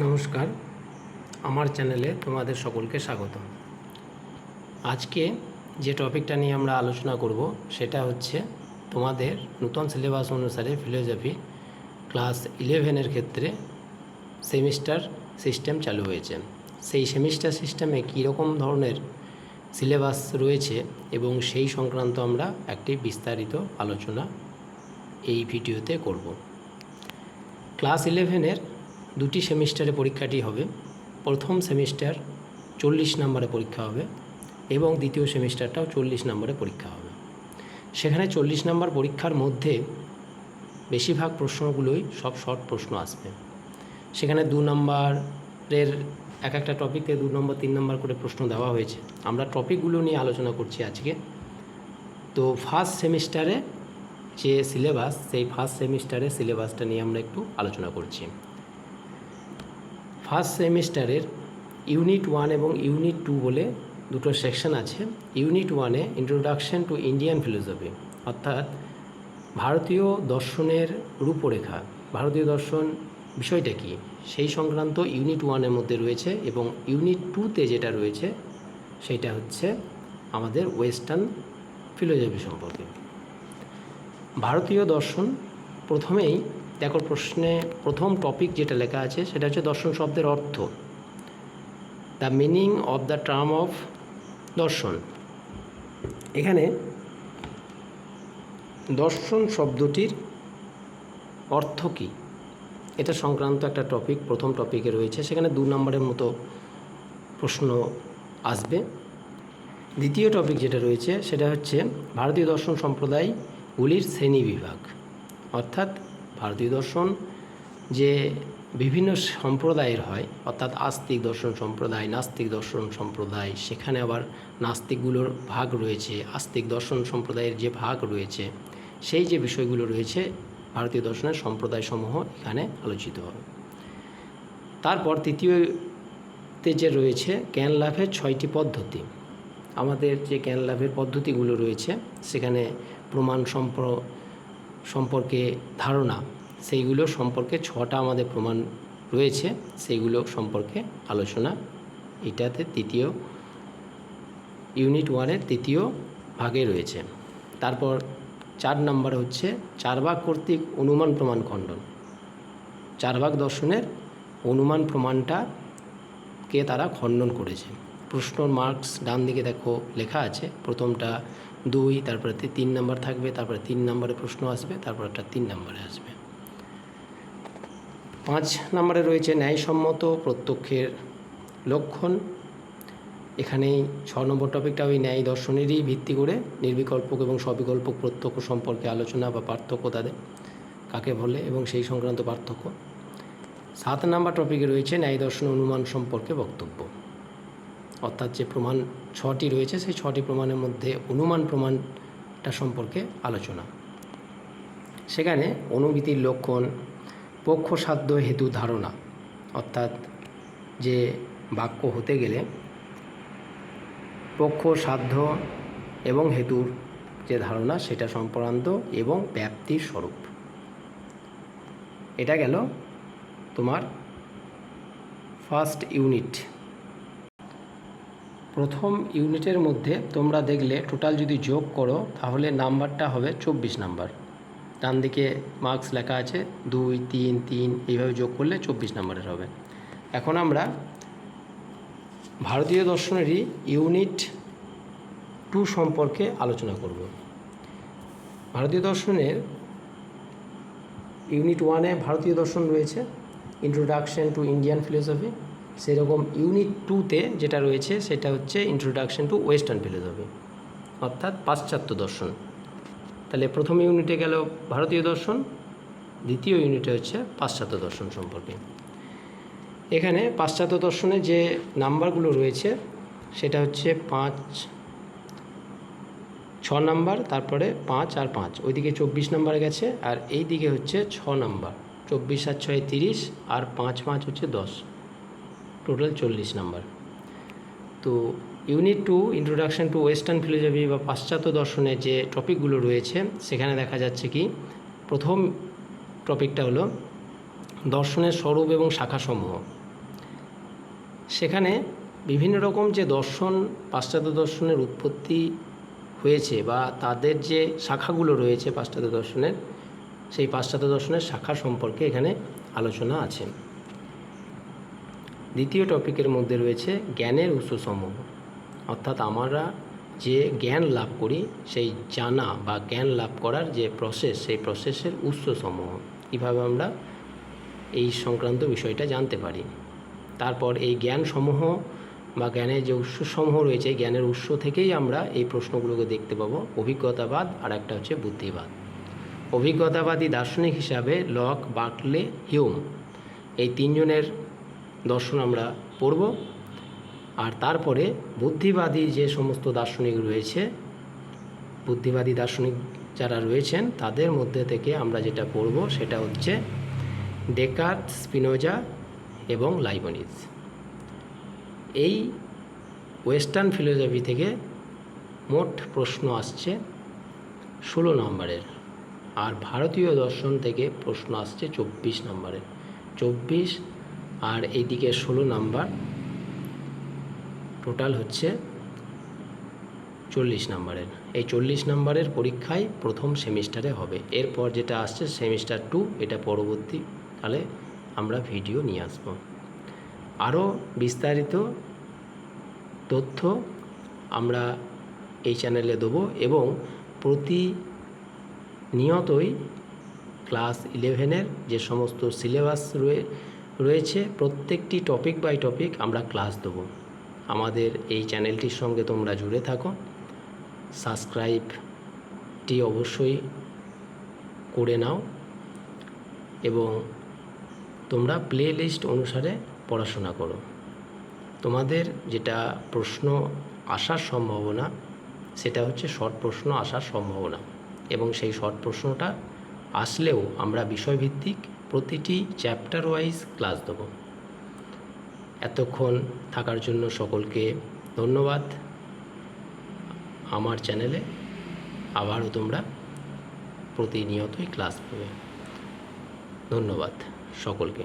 নমস্কার, আমার চ্যানেলে তোমাদের সকলকে স্বাগত। আজকে যে টপিকটা নিয়ে আমরা আলোচনা করব সেটা হচ্ছে তোমাদের নতুন সিলেবাস অনুসারে ফিলোসফি ক্লাস 11-এর ক্ষেত্রে সেমিস্টার সিস্টেম চালু হয়েছে। সেই সেমিস্টার সিস্টেমে কীরকম ধরনের সিলেবাস রয়েছে এবং সেই সংক্রান্ত আমরা একটি বিস্তারিত আলোচনা এই ভিডিওতে করব। ক্লাস 11-এর দুটি সেমিস্টারে পরীক্ষাটি হবে। প্রথম সেমিস্টার 40 নম্বরে পরীক্ষা হবে এবং দ্বিতীয় সেমিস্টারটাও 40 নম্বরে পরীক্ষা হবে। সেখানে 40 নম্বর পরীক্ষার মধ্যে বেশিরভাগ প্রশ্নগুলোই সব শর্ট প্রশ্ন আসবে। সেখানে 2 নম্বরের এক একটা টপিকে 2 নম্বর 3 নম্বর করে প্রশ্ন দেওয়া হয়েছে। আমরা টপিকগুলো নিয়ে আলোচনা করছি আজকে। তো ফার্স্ট সেমিস্টারে যে সিলেবাস, সেই ফার্স্ট সেমিস্টারের সিলেবাসটা নিয়ে আমরা একটু আলোচনা করছি। ফার্স্ট সেমিস্টারের ইউনিট 1 এবং ইউনিট 2 বলে দুটো সেকশন আছে। ইউনিট 1-এ ইন্ট্রোডাকশন টু ইন্ডিয়ান ফিলোসফি, অর্থাৎ ভারতীয় দর্শনের রূপরেখা, ভারতীয় দর্শন বিষয়টা কী সেই সংক্রান্ত ইউনিট 1-এর মধ্যে রয়েছে, এবং ইউনিট 2-তে যেটা রয়েছে সেটা হচ্ছে আমাদের ওয়েস্টার্ন ফিলোসফি সম্পর্কে। ভারতীয় দর্শন প্রথমেই দেখো, প্রশ্নে প্রথম টপিক যেটা লেখা আছে সেটা হচ্ছে দর্শন শব্দের অর্থ, the meaning of the term of দর্শন। এখানে দর্শন শব্দটির অর্থ কী এটা সংক্রান্ত একটা টপিক প্রথম টপিকে রয়েছে। সেখানে 2 নম্বরের মতো প্রশ্ন আসবে। দ্বিতীয় টপিক যেটা রয়েছে সেটা হচ্ছে ভারতীয় দর্শন সম্প্রদায়গুলির শ্রেণীবিভাগ, অর্থাৎ ভারতীয় দর্শন যে বিভিন্ন সম্প্রদায়ের হয়, অর্থাৎ আস্তিক দর্শন সম্প্রদায়, নাস্তিক দর্শন সম্প্রদায়, সেখানে আবার নাস্তিকগুলোর ভাগ রয়েছে, আস্তিক দর্শন সম্প্রদায়ের যে ভাগ রয়েছে, সেই যে বিষয়গুলো রয়েছে ভারতীয় দর্শনের সম্প্রদায়সমূহ এখানে আলোচিত হবে। তারপর তৃতীয়তে যে রয়েছে জ্ঞান লাভের 6টি পদ্ধতি। আমাদের যে জ্ঞান লাভের পদ্ধতিগুলো রয়েছে সেখানে প্রমাণ সম্পর্কে ধারণা, সেইগুলো সম্পর্কে 6টা আমাদের প্রমাণ রয়েছে, সেইগুলো সম্পর্কে আলোচনা এটাতে তৃতীয় ইউনিট 1-এর তৃতীয় ভাগে রয়েছে। তারপর 4 নম্বর হচ্ছে চারবাক কর্তৃক অনুমান প্রমাণ খণ্ডন। চারবাক দর্শনের অনুমান প্রমাণটাকে তারা খণ্ডন করেছে। প্রশ্নর মার্কস ডান দিকে দেখো লেখা আছে, প্রথমটা 2, তারপরে 3 নম্বর থাকবে, তারপরে 3 নম্বরে প্রশ্ন আসবে, তারপর একটা 3 নম্বরে আসবে। 5 নম্বরে রয়েছে ন্যায়সম্মত প্রত্যক্ষের লক্ষণ। এখানেই 6 নম্বর টপিকটা ওই ন্যায় দর্শনেরই ভিত্তি করে নির্বিকল্পক এবং সবিকল্পক প্রত্যক্ষ সম্পর্কে আলোচনা বা পার্থক্য তাদের কাকে বলে এবং সেই সংক্রান্ত পার্থক্য। 7 নম্বর টপিকে রয়েছে ন্যায় দর্শন অনুমান সম্পর্কে বক্তব্য, অর্থাৎ যে প্রমাণ 6টি রয়েছে সেই 6টি প্রমাণের মধ্যে অনুমান প্রমাণটা সম্পর্কে আলোচনা। সেখানে অনুমিতির লক্ষণ, পক্ষসাধ্য হেতু ধারণা, অর্থাৎ যে বাক্য হতে গেলে পক্ষসাধ্য এবং হেতুর যে ধারণা সেটা সম্পর্কান্ত এবং ব্যাপ্তির স্বরূপ। এটা গেল তোমার ফার্স্ট ইউনিট। প্রথম ইউনিটের মধ্যে তোমরা দেখলে টোটাল যদি যোগ করো তাহলে নাম্বারটা হবে 24 নাম্বার। ডান দিকে মার্কস লেখা আছে 2, 3, 3, এইভাবে যোগ করলে 24 নাম্বারের হবে। এখন আমরা ভারতীয় দর্শনেরই ইউনিট 2 সম্পর্কে আলোচনা করব। ভারতীয় দর্শনের ইউনিট 1-এ ভারতীয় দর্শন রয়েছে, ইন্ট্রোডাকশন টু ইন্ডিয়ান ফিলোসফি। সেরকম ইউনিট 2-তে যেটা রয়েছে সেটা হচ্ছে ইন্ট্রোডাকশন টু ওয়েস্টার্ন ফিলোসফি, অর্থাৎ পাশ্চাত্য দর্শন। তাহলে প্রথম ইউনিটে গেল ভারতীয় দর্শন, দ্বিতীয় ইউনিটে হচ্ছে পাশ্চাত্য দর্শন সম্পর্কে। এখানে পাশ্চাত্য দর্শনে যে নাম্বারগুলো রয়েছে সেটা হচ্ছে 5, 6 নাম্বার, তারপরে 5 আর 5, ওইদিকে 24 নাম্বার গেছে, আর এই দিকে হচ্ছে 6 নাম্বার, 24 আর 6 30, আর 5 5 হচ্ছে 10, টোটাল 40 নাম্বার। তো unit 2 introduction to western philosophy বা পাশ্চাত্য দর্শনের যে টপিকগুলো রয়েছে সেখানে দেখা যাচ্ছে কি, প্রথম টপিকটা হলো দর্শনের স্বরূপ এবং শাখাসমূহ। সেখানে বিভিন্ন রকম যে দর্শন, পাশ্চাত্য দর্শনের উৎপত্তি হয়েছে বা তাদের যে শাখাগুলো রয়েছে পাশ্চাত্য দর্শনের, সেই পাশ্চাত্য দর্শনের শাখা সম্পর্কে এখানে আলোচনা আছে। দ্বিতীয় টপিকের মধ্যে রয়েছে জ্ঞানের উৎসসমূহ, অর্থাৎ আমরা যে জ্ঞান লাভ করি সেই জানা বা জ্ঞান লাভ করার যে প্রসেস, সেই প্রসেসের উৎসসমূহ, কীভাবে আমরা এই সংক্রান্ত বিষয়টা জানতে পারি। তারপর এই জ্ঞানসমূহ বা জ্ঞানের যে উৎসসমূহ রয়েছে, জ্ঞানের উৎস থেকেই আমরা এই প্রশ্নগুলোকে দেখতে পাবো। অভিজ্ঞতাবাদ আর একটা হচ্ছে বুদ্ধিবাদ। অভিজ্ঞতাবাদী দার্শনিক হিসাবে লক, বার্কলে, হিউম, এই তিনজনের দর্শন আমরা পড়ব। আর তারপরে বুদ্ধিবাদী যে সমস্ত দার্শনিক রয়েছে, বুদ্ধিবাদী দার্শনিক যারা রয়েছেন তাদের মধ্যে থেকে আমরা যেটা পড়ব সেটা হচ্ছে ডেকার্ট, স্পিনোজা এবং লাইবনিজ। এই ওয়েস্টার্ন ফিলোসফি থেকে মোট প্রশ্ন আসছে 16 নম্বরের, আর ভারতীয় দর্শন থেকে প্রশ্ন আসছে 24 নম্বরের। 24 আর এইদিকে 16 নাম্বার, টোটাল হচ্ছে 40 নম্বরের। এই 40 নম্বরের পরীক্ষায় প্রথম সেমিস্টারে হবে। এরপর যেটা আসছে সেমিস্টার 2, এটা পরবর্তীকালে আমরা ভিডিও নিয়ে আসব। আরও বিস্তারিত তথ্য আমরা এই চ্যানেলে দেবো এবং প্রতিনিয়তই ক্লাস 11-এর যে সমস্ত সিলেবাস রয়েছে প্রত্যেকটি টপিক বাই টপিক আমরা ক্লাস দেবো। আমাদের এই চ্যানেলটির সঙ্গে তোমরা জুড়ে থাকো, সাবস্ক্রাইবটি অবশ্যই করে নাও এবং তোমরা প্লে লিস্ট অনুসারে পড়াশোনা করো। তোমাদের যেটা প্রশ্ন আসার সম্ভাবনা সেটা হচ্ছে শর্ট প্রশ্ন আসার সম্ভাবনা, এবং সেই শর্ট প্রশ্নটা আসলেও আমরা বিষয়ভিত্তিক প্রতিটি চ্যাপ্টার ওয়াইজ ক্লাস দেব। এতক্ষণ থাকার জন্য সকলকে ধন্যবাদ। আমার চ্যানেলে আবারও তোমরা প্রতিনিয়তই ক্লাস পাবে। ধন্যবাদ সকলকে।